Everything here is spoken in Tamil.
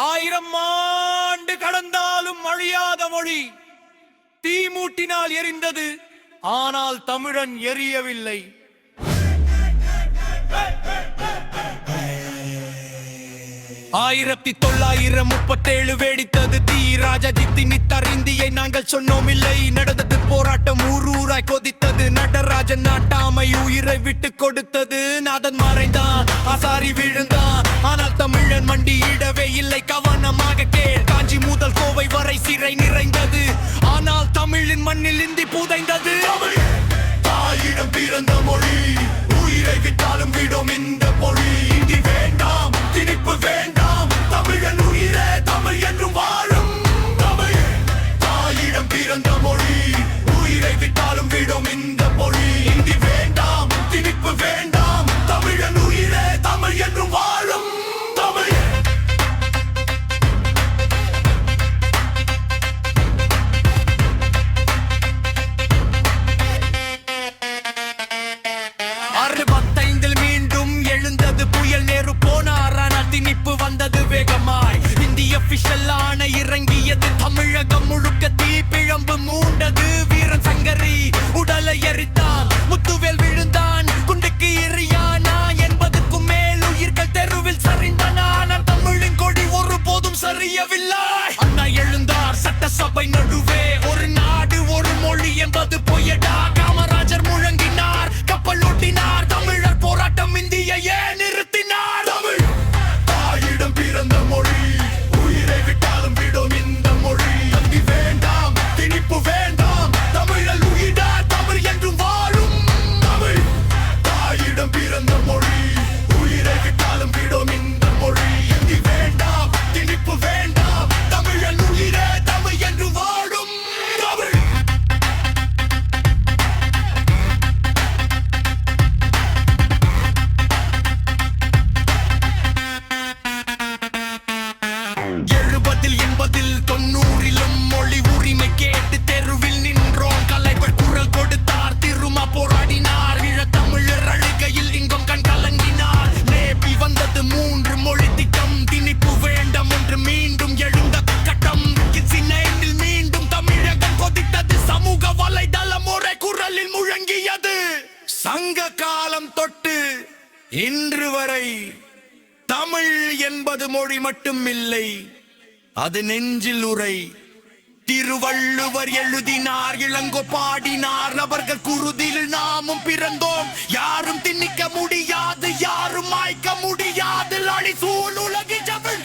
ஆயிரம் ஆண்டு கடந்தாலும் அழியாத மொழி. தீ மூட்டினால் எரிந்தது, ஆனால் தமிழன் எரியவில்லை. 1937 வெடித்தது தீ. ராஜாஜி திணித்தார் இந்தியை, நாங்கள் சொன்னோம் இல்லை. நடந்தது போராட்டம், ஊராய் கொதித்தது. நடராஜன் நாட்டாமை உயிரை விட்டு கொடுத்தது. நாதன் மறைந்தான், ஆசாரி விழுந்தான், ஆனால் தமிழன் மண்டியிடவே இல்லை. கவனமாக கேள், காஞ்சி முதல் கோவை வரை சிறை நிறைந்தது. ஆனால் தமிழின் மண்ணில் இந்தி புதைந்தது. தாயிடம் பிறந்த மொழி, உயிரை விட்டாலும் விடும் இந்த மொழி. இந்தி வேண்டாம், திணிப்பு வேண்டாம், தமிழன் உயிரே தமிழ் என்றும் வாழும். தமிழ் தாயிடம் பிறந்த மொழி, உயிரை விட்டாலும் விடும் இந்த மொழி. இந்தி வேண்டாம், திணிப்பு வேண்டாம், தமிழன் உயிரே தமிழ் என்றும் வாழும். தமிழ் மீண்டும் எழுந்தது புயல். நேரு போனார், ஆனால் திணிப்பு வந்தது வேகமாய். இந்திய ஆபிஷியல் ஆணை இறங்கியது. தமிழகம் முழுக்க தீப்பிழம்பு மூண்டது. வீரன் சங்கரி உடலை எரித்தான், முத்துவேல் விழுந்தான், குண்டுக்கு எரியானா. 80க்கும் மேல் உயிர்கள் தெருவில் சரிந்தன. ஆனால் தமிழின் கொடி ஒரு போதும் சரியவில்லை. அண்ணா எழுந்தார் சட்டசபை நடுவே, ஒரு நாடு ஒரு மொழி என்பது பொய்யடா. காமராஜர் முழங்கினார், கப்பல் ஓட்டினார், தமிழர் போராட்டம் இந்தியையே நிறுத்தினார். தமிழ் தாயிடம் பிறந்த மொழி, உயிரை விட்டாலும் விடும் இந்த மொழி. இந்தி வேண்டாம், திணிப்பு வேண்டாம், தமிழர் உயிரே தமிழ் என்றும் வாழும். தமிழ் தாயிடம் பிறந்த மொழி, உயிரை விட்டாலும் விடும் இந்த மொழி. இந்தி வேண்டாம், திணிப்பு வேண்டாம், தமிழர் உயிரே தமிழ் என்றும் வாழும். தமிழ் எழுபதில் 80ல் 90லும் மொழி உரிமை கேட்டு தெருவில் நின்றோம். கலைவர் குரல் கொடுத்தார், திருமா போராடினார். ஈழத்தமிழர் அழுகையில் இங்கும் கண் கலங்கினார். நேபி வந்தது 3 மொழி திட்டம். திணிப்பு வேண்டாம் என்று மீண்டும் எழுந்த கட்டம். சினையில் மீண்டும் தமிழகம் கொதித்தது. சமூக வலைதளம் ஒரே குரலில் முழங்கியது. சங்க காலம் தொட்டு இன்று வரை தமிழ் என்பது மொழி மட்டும் இல்லை, அது நெஞ்சில் உரை. திருவள்ளுவர் எழுதினார், இளங்கோ பாடினார், அவர்கள் குருதில் நாமும் பிறந்தோம். யாரும் திணிக்க முடியாது, யாரும் மாய்க்க முடியாது. அழி சூழ் உலகி தமிழ்